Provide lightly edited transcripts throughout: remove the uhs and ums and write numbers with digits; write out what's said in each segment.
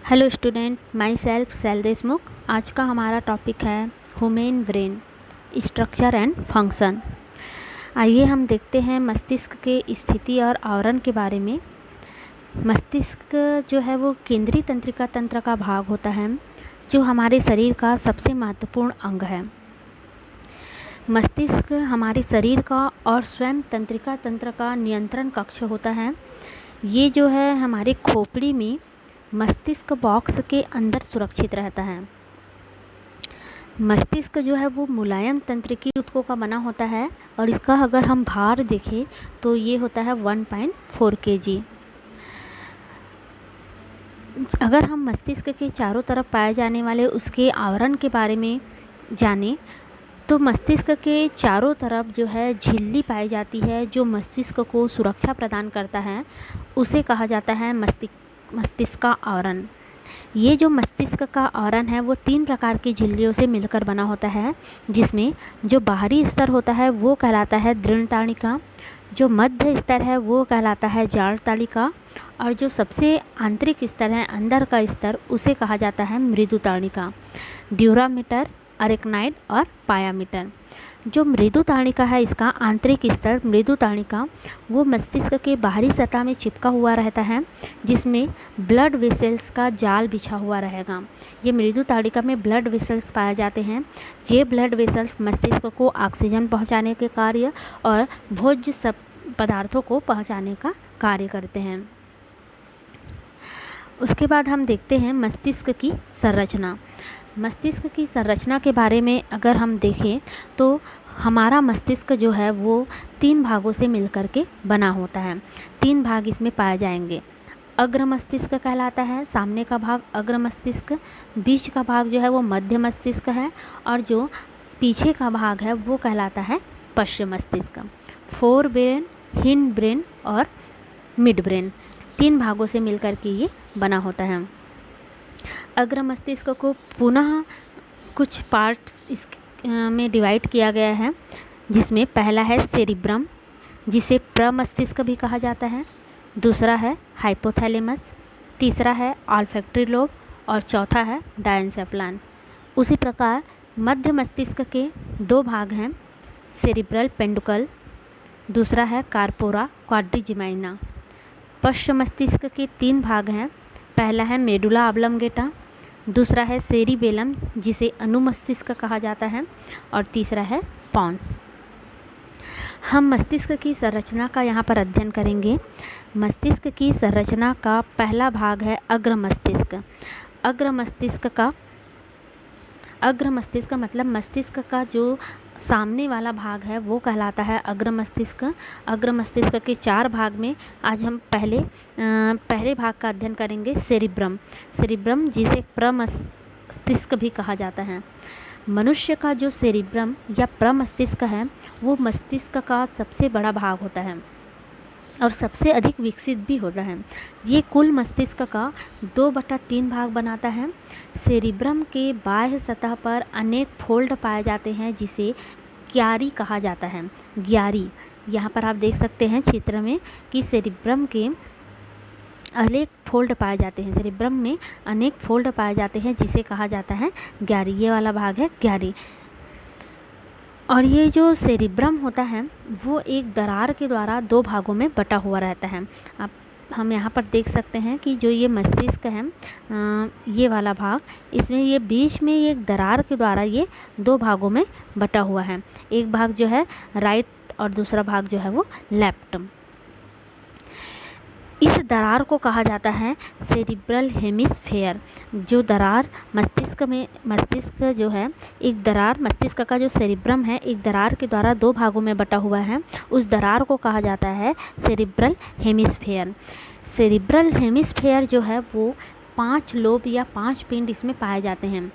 Hello student, my self शैल देशमुख। आज का हमारा टॉपिक है human brain, structure and function. आइए हम देखते हैं मस्तिष्क के स्थिति और आवरण के बारे में। मस्तिष्क जो है वो केंद्रीय तंत्रिका तंत्र का भाग होता है, जो हमारे शरीर का सबसे महत्वपूर्ण अंग है। मस्तिष्क हमारे शरीर का और स्वयं तंत्रिका तंत्र का नियंत्रण कक्ष होता है। ये जो है हमारे खोपड़ी में मस्तिष्क बॉक्स के अंदर सुरक्षित रहता है। मस्तिष्क जो है वो मुलायम तंत्रिकी ऊतकों का बना होता है और इसका अगर हम भार देखें तो ये होता है 1.4 kg। अगर हम मस्तिष्क के चारों तरफ पाए जाने वाले उसके आवरण के बारे में जानें तो मस्तिष्क के चारों तरफ जो है झिल्ली पाई जाती है, जो मस्तिष्क को सुरक्षा प्रदान करता है। उसे कहा जाता है मस्तिष्क का आवरण। ये जो मस्तिष्क का आवरण है वो 3 प्रकार की झिल्लियों से मिलकर बना होता है, जिसमें जो बाहरी स्तर होता है वो कहलाता है दृढ़ ताड़िका, जो मध्य स्तर है वो कहलाता है जाड़ ताड़िका, और जो सबसे आंतरिक स्तर है, अंदर का स्तर, उसे कहा जाता है मृदु ताड़िका। ड्यूरामीटर, अरेक्नाइड और पायामीटर। जो मृदु ताड़िका है, इसका आंतरिक स्तर मृदु ताड़िका, वो मस्तिष्क के बाहरी सतह में चिपका हुआ रहता है, जिसमें ब्लड वेसल्स का जाल बिछा हुआ रहेगा। ये मृदु ताड़िका में ब्लड वेसल्स पाए जाते हैं। ये ब्लड वेसल्स मस्तिष्क को ऑक्सीजन पहुंचाने के कार्य और भोज्य सब पदार्थों को पहुंचाने का कार्य करते हैं। उसके बाद हम देखते हैं मस्तिष्क की संरचना। मस्तिष्क की संरचना के बारे में अगर हम देखें तो हमारा मस्तिष्क जो है वो 3 भागों से मिलकर के बना होता है। 3 भाग इसमें पाए जाएंगे। अग्र मस्तिष्क कहलाता है, सामने का भाग अग्र मस्तिष्क, बीच का भाग जो है वो मध्य मस्तिष्क है, और जो पीछे का भाग है वो कहलाता है पश्चिम मस्तिष्क। फोर ब्रेन, हिंड ब्रेन और मिड ब्रेन, 3 भागों से मिलकर के ये बना होता है। अग्र मस्तिष्क को पुनः कुछ पार्ट्स इस में डिवाइड किया गया है, जिसमें पहला है सेरिब्रम, जिसे प्रमस्तिष्क भी कहा जाता है। दूसरा है हाइपोथैलेमस, तीसरा है ऑल्फैक्टरी लोब और चौथा है डायन्सेप्लान। उसी प्रकार मध्य मस्तिष्क के 2 भाग हैं, सेरिब्रल पेंडुकल, दूसरा है कार्पोरा क्वाड्रिजिमाइना। पश्चिम मस्तिष्क के 3 भाग हैं, पहला है मेडुला ऑब्लंगेटा, दूसरा है सेरिबेलम, जिसे अनुमस्तिष्क कहा जाता है, और तीसरा है पॉन्स। हम मस्तिष्क की संरचना का यहाँ पर अध्ययन करेंगे। मस्तिष्क की संरचना का पहला भाग है अग्र मस्तिष्क। अग्र मस्तिष्क मतलब मस्तिष्क का जो सामने वाला भाग है वो कहलाता है अग्र मस्तिष्क। अग्र मस्तिष्क के 4 भाग में आज हम पहले भाग का अध्ययन करेंगे, सेरिब्रम, जिसे प्रमस्तिष्क भी कहा जाता है। मनुष्य का जो सेरिब्रम या प्रमस्तिष्क है वो मस्तिष्क का सबसे बड़ा भाग होता है और सबसे अधिक विकसित भी होता है। ये कुल मस्तिष्क का 2/3 भाग बनाता है। सेरिब्रम के बाह्य सतह पर अनेक फोल्ड पाए जाते हैं, जिसे ग्यारी कहा जाता है। ग्यारी, यहाँ पर आप देख सकते हैं चित्र में कि सेरिब्रम के अनेक फोल्ड पाए जाते हैं। सेरिब्रम में अनेक फोल्ड पाए जाते हैं, जिसे कहा जाता है ग्यारी। ये वाला भाग है ग्यारी। और ये जो सेरिब्रम होता है वो एक दरार के द्वारा 2 भागों में बटा हुआ रहता है। आप हम यहाँ पर देख सकते हैं कि जो ये मस्तिष्क है, ये वाला भाग, इसमें ये बीच में एक दरार के द्वारा ये 2 भागों में बटा हुआ है। एक भाग जो है राइट और दूसरा भाग जो है वो लेफ्ट। इस दरार को कहा जाता है सेरिब्रल हेमिस्फेयर। जो दरार मस्तिष्क जो है, एक दरार मस्तिष्क का जो सेरिब्रम है एक दरार के द्वारा 2 भागों में बटा हुआ है, उस दरार को कहा जाता है सेरिब्रल हेमिस्फेयर। सेरिब्रल हेमिस्फेयर जो है वो 5 लोब या 5 पिंड इसमें पाए जाते हैं।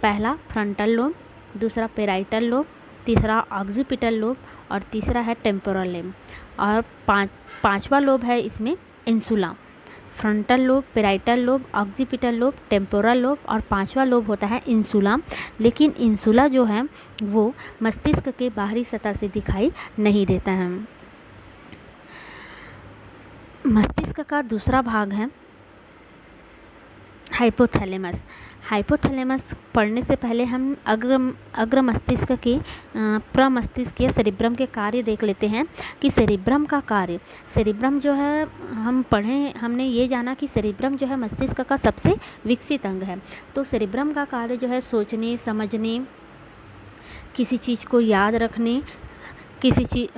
पहला फ्रंटल लोब, दूसरा पेराइटल लोब, तीसरा ऑक्सीपिटल लोब और तीसरा है टेम्पोरल लोब, और पांचवा लोब है इसमें insula. Frontal lobe, parietal lobe, occipital lobe, temporal lobe और 5वां लोब होता है इंसुला। लेकिन इंसुला जो है वो मस्तिष्क के बाहरी सतह से दिखाई नहीं देता है। मस्तिष्क का दूसरा भाग है हाइपोथैलेमस। हाइपोथैलेमस पढ़ने से पहले हम अग्र मस्तिष्क के प्रमस्तिष्क या सेरिब्रम के कार्य देख लेते हैं कि सेरिब्रम का कार्य। सेरिब्रम जो है हमने ये जाना कि सेरिब्रम जो है मस्तिष्क का सबसे विकसित अंग है। तो सेरिब्रम का कार्य जो है सोचने, समझने, किसी चीज़ को याद रखने,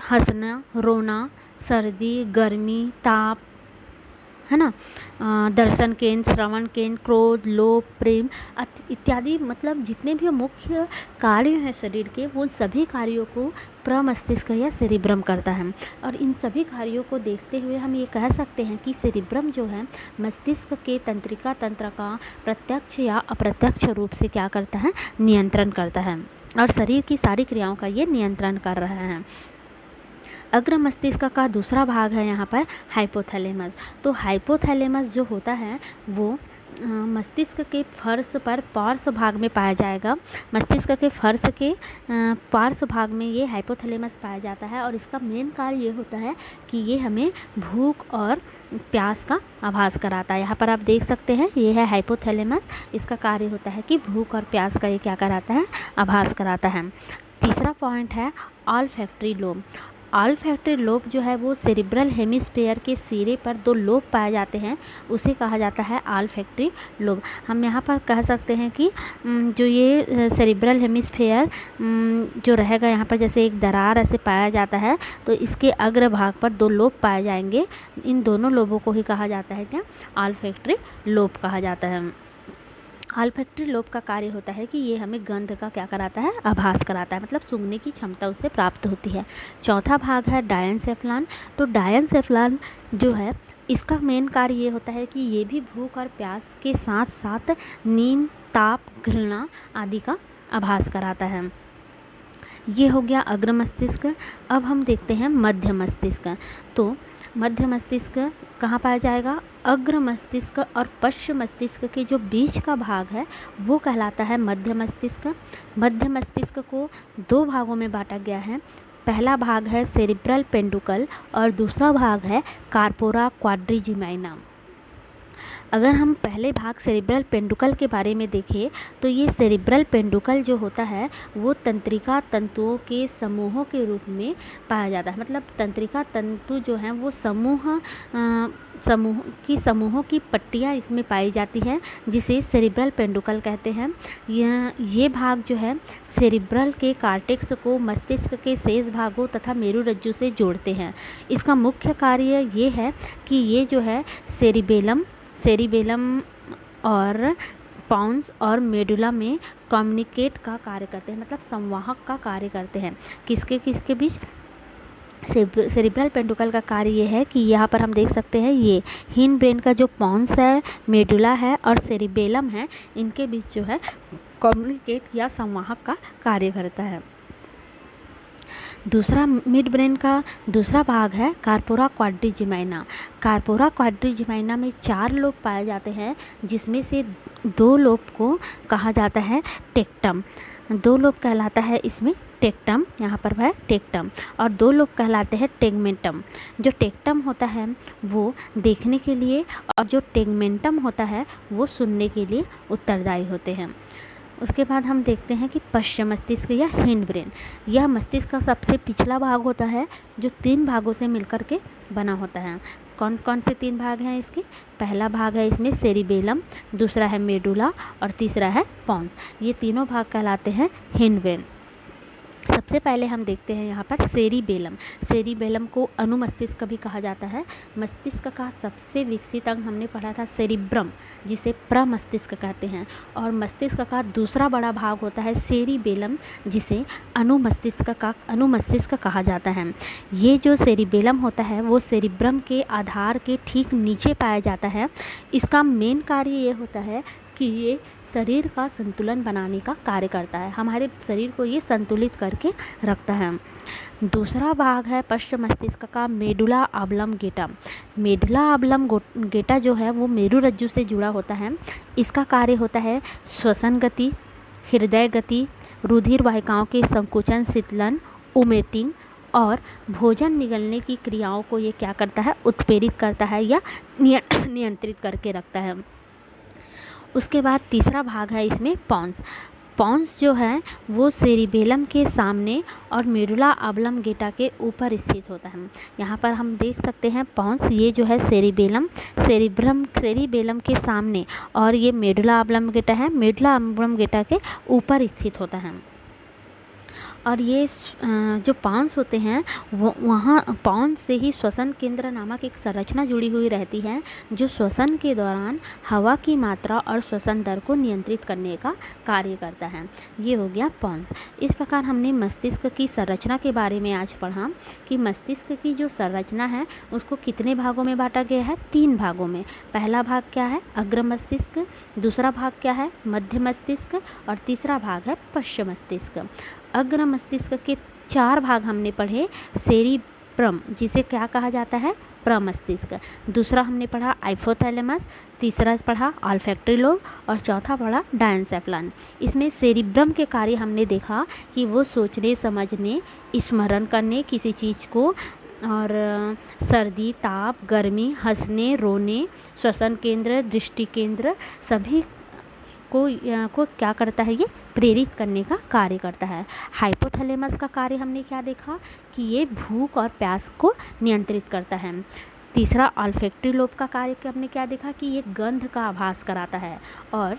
हंसना, रोना, सर्दी, गर्मी, ताप, है ना, दर्शन केंद्र, श्रवण केंद्र, क्रोध, लोभ, प्रेम इत्यादि, मतलब जितने भी मुख्य कार्य हैं शरीर के, वो सभी कार्यों को प्रमस्तिष्क या सेरिब्रम करता है। और इन सभी कार्यों को देखते हुए हम ये कह सकते हैं कि सेरिब्रम जो है मस्तिष्क के तंत्रिका तंत्र का प्रत्यक्ष या अप्रत्यक्ष रूप से क्या करता है, नियंत्रण करता है, और शरीर की सारी क्रियाओं का ये नियंत्रण कर रहा है। अग्र मस्तिष्क का दूसरा भाग है यहाँ पर हाइपोथैलेमस। तो हाइपोथैलेमस जो होता है वो मस्तिष्क के फर्श पर पार्श्व भाग में पाया जाएगा। मस्तिष्क के फर्श के पार्श्व भाग में ये हाइपोथैलेमस पाया जाता है, और इसका मेन कार्य ये होता है कि ये हमें भूख और प्यास का आभास कराता है। यहाँ पर आप देख सकते हैं, ये है हाइपोथैलेमस। इसका कार्य होता है कि भूख और प्यास का ये क्या कराता है, आभास कराता है। तीसरा पॉइंट है ऑल्फैक्टरी लोब। ऑल्फैक्टरी लोब जो है वो सेरिब्रल हेमिस्फीयर के सिरे पर 2 लोब पाए जाते हैं, उसे कहा जाता है ऑल्फैक्टरी लोब। हम यहाँ पर कह सकते हैं कि जो ये सेरिब्रल हेमिस्फीयर जो रहेगा यहाँ पर, जैसे एक दरार ऐसे पाया जाता है, तो इसके अग्र भाग पर 2 लोब पाए जाएंगे। इन दोनों लोबों को ही कहा जाता है क्या, ऑल्फैक्टरी लोब कहा जाता है। ऑल्फैक्टरी लोब का कार्य होता है कि ये हमें गंध का क्या कराता है, आभास कराता है, मतलब सूंघने की क्षमता उससे प्राप्त होती है। चौथा भाग है डायनसेफ्लान। तो डायनसेफ्लान जो है इसका मेन कार्य ये होता है कि ये भी भूख और प्यास के साथ साथ नींद, ताप, घृणा आदि का आभास कराता है। ये हो गया अग्र मस्तिष्क। अब हम देखते हैं मध्य मस्तिष्क। तो मध्य मस्तिष्क कहाँ पाया जाएगा, अग्र मस्तिष्क और पश्च मस्तिष्क के जो बीच का भाग है वो कहलाता है मध्य मस्तिष्क। मध्य मस्तिष्क को 2 भागों में बांटा गया है। पहला भाग है सेरिब्रल पेंडुकल और दूसरा भाग है कार्पोरा क्वाड्रिजिमाइना। अगर हम पहले भाग सेरिब्रल पेंडुकल के बारे में देखें तो ये सेरिब्रल पेंडुकल जो होता है वो तंत्रिका तंतुओं के समूहों के रूप में पाया जाता है। मतलब तंत्रिका तंतु जो हैं वो समूहों की पट्टियाँ इसमें पाई जाती हैं, जिसे सेरिब्रल पेंडुकल कहते हैं। ये भाग जो है सेरिब्रल के कार्टेक्स को मस्तिष्क के शेष भागों तथा मेरुरज्जु से जोड़ते हैं। इसका मुख्य कार्य ये है कि ये जो है सेरिबेलम और पॉन्स और मेडुला में कम्युनिकेट का कार्य करते हैं, मतलब संवाहक का कार्य करते हैं। किसके बीच, सेरिब्रल पेंडुकल का कार्य ये है कि यहाँ पर हम देख सकते हैं ये हिन ब्रेन का जो पॉन्स है, मेडुला है और सेरिबेलम है, इनके बीच जो है कम्युनिकेट या संवाहक का कार्य करता है। दूसरा मिड ब्रेन का दूसरा भाग है कार्पोरा क्वाड्रिजिमाइना। कार्पोरा क्वाड्रिजिमाइना में 4 लोब पाए जाते हैं, जिसमें से 2 लोब को कहा जाता है टेक्टम। 2 लोब कहलाता है इसमें टेक्टम, यहाँ पर है टेक्टम, और 2 लोब कहलाते हैं टेगमेंटम। जो टेक्टम होता है वो देखने के लिए और जो टेगमेंटम होता है वो सुनने के लिए उत्तरदायी होते हैं। उसके बाद हम देखते हैं कि पश्चिम मस्तिष्क या हिंड ब्रेन। यह मस्तिष्क का सबसे पिछला भाग होता है जो 3 भागों से मिलकर के बना होता है। कौन कौन से 3 भाग हैं इसके? पहला भाग है इसमें सेरिबेलम, दूसरा है मेडुला और तीसरा है पॉन्स। ये तीनों भाग कहलाते हैं हिंड ब्रेन। सबसे पहले हम देखते हैं यहाँ पर सेरिबेलम। सेरिबेलम को अनुमस्तिष्क भी कहा जाता है। मस्तिष्क का सबसे विकसित अंग हमने पढ़ा था सेरिब्रम, जिसे प्रमस्तिष्क कहते हैं, और मस्तिष्क का दूसरा बड़ा भाग होता है सेरिबेलम, जिसे अनुमस्तिष्क कहा जाता है। ये जो सेरिबेलम होता है वो सेरिब्रम के आधार के ठीक नीचे पाया जाता है। इसका मेन कार्य ये होता है कि ये शरीर का संतुलन बनाने का कार्य करता है, हमारे शरीर को ये संतुलित करके रखता है। दूसरा भाग है पश्चिम मस्तिष्क का मेडुला ऑब्लम गेटा। मेडुला ऑब्लम गेटा जो है वो मेरुरज्जु से जुड़ा होता है। इसका कार्य होता है श्वसन गति, हृदय गति, रुधिर वाहिकाओं के संकुचन, शीतलन, उमेटिंग और भोजन निगलने की क्रियाओं को ये क्या करता है, उत्प्रेरित करता है या नियंत्रित करके रखता है। उसके बाद तीसरा भाग है इसमें पॉन्स। पॉन्स जो है वो सेरिबेलम के सामने और मेडुला ऑब्लंगेटा के ऊपर स्थित होता है। यहाँ पर हम देख सकते हैं पॉन्स, ये जो है सेरिबेलम के सामने, और ये मेडुला ऑब्लंगेटा है, मेडुला ऑब्लंगेटा के ऊपर स्थित होता है। और ये जो पॉन्स होते हैं वो वहाँ पॉन्स से ही श्वसन केंद्र नामक एक संरचना जुड़ी हुई रहती है, जो श्वसन के दौरान हवा की मात्रा और श्वसन दर को नियंत्रित करने का कार्य करता है। ये हो गया पॉन्स। इस प्रकार हमने मस्तिष्क की संरचना के बारे में आज पढ़ा कि मस्तिष्क की जो संरचना है उसको कितने भागों में बांटा गया है, 3 भागों में। पहला भाग क्या है, अग्र मस्तिष्क, दूसरा भाग क्या है, मध्य मस्तिष्क, और तीसरा भाग है पश्च मस्तिष्क। अग्र मस्तिष्क के 4 भाग हमने पढ़े, सेरिब्रम जिसे क्या कहा जाता है, प्रमस्तिष्क, दूसरा हमने पढ़ा हाइपोथैलेमस, तीसरा पढ़ा ऑल्फैक्टरी लोब, और चौथा पढ़ा डायनसेफलन। इसमें सेरिब्रम के कार्य हमने देखा कि वो सोचने, समझने, स्मरण करने किसी चीज़ को, और सर्दी, ताप, गर्मी, हंसने, रोने, श्वसन केंद्र, दृष्टि केंद्र, सभी को क्या करता है, ये प्रेरित करने का कार्य करता है। हाइपोथैलेमस का कार्य हमने क्या देखा कि ये भूख और प्यास को नियंत्रित करता है। तीसरा ऑल्फैक्टरी लोब का कार्य हमने क्या देखा कि ये गंध का आभास कराता है। और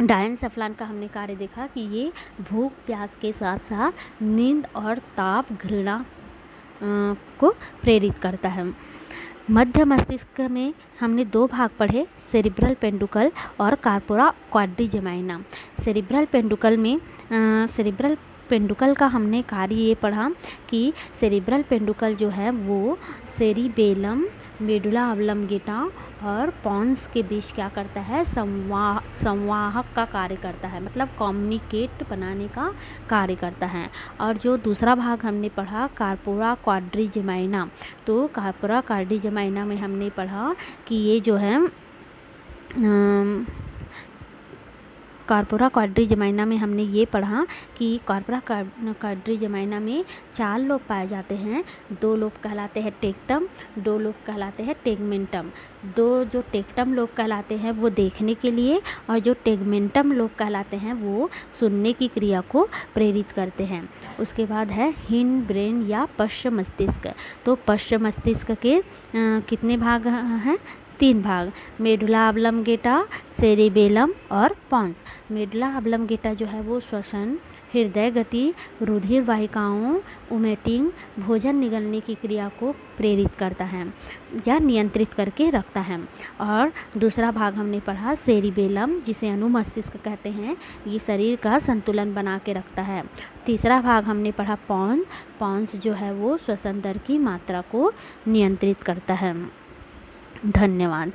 डायनसेफलन का हमने कार्य देखा कि ये भूख, प्यास के साथ साथ नींद और ताप, घृणा को प्रेरित करता है। मध्य मस्तिष्क में हमने 2 भाग पढ़े, सेरिब्रल पेंडुकल और कार्पोरा क्वाड्रिजेमाइना। सेरिब्रल पेंडुकल का हमने कार्य ये पढ़ा कि सेरिब्रल पेंडुकल जो है वो सेरिबेलम, मेडुला ऑब्लंगेटा और पॉन्स के बीच क्या करता है, संवाहक का कार्य करता है, मतलब कम्युनिकेट बनाने का कार्य करता है। और जो दूसरा भाग हमने पढ़ा कार्पोरा क्वाड्रिजेमाइना, तो कार्पोरा क्वाड्रिजेमाइना में हमने पढ़ा कि ये जो है कार्पोरा क्वाड्रिजेमाइना में हमने ये पढ़ा कि कार्पोरा क्वाड्रिजेमाइना में 4 लोब पाए जाते हैं। 2 लोब कहलाते हैं टेक्टम, 2 लोब कहलाते हैं टेगमेंटम। 2 जो टेक्टम लोब कहलाते हैं वो देखने के लिए, और जो टेगमेंटम लोब कहलाते हैं वो सुनने की क्रिया को प्रेरित करते हैं। उसके बाद है हिंड ब्रेन या पश्च मस्तिष्क। तो पश्च मस्तिष्क के कितने भाग हैं, 3 भाग, मेडुला ऑब्लंगेटा, सेरिबेलम और पॉन्स। मेडुला ऑब्लंगेटा जो है वो श्वसन, हृदय गति, रुधिर वाहिकाओं, उमेटिंग, भोजन निगलने की क्रिया को प्रेरित करता है या नियंत्रित करके रखता है। और दूसरा भाग हमने पढ़ा सेरिबेलम, जिसे अनुमस्तिष्क कहते हैं, ये शरीर का संतुलन बना के रखता है। तीसरा भाग हमने पढ़ा पॉन्स जो है वो श्वसन दर की मात्रा को नियंत्रित करता है। धन्यवाद।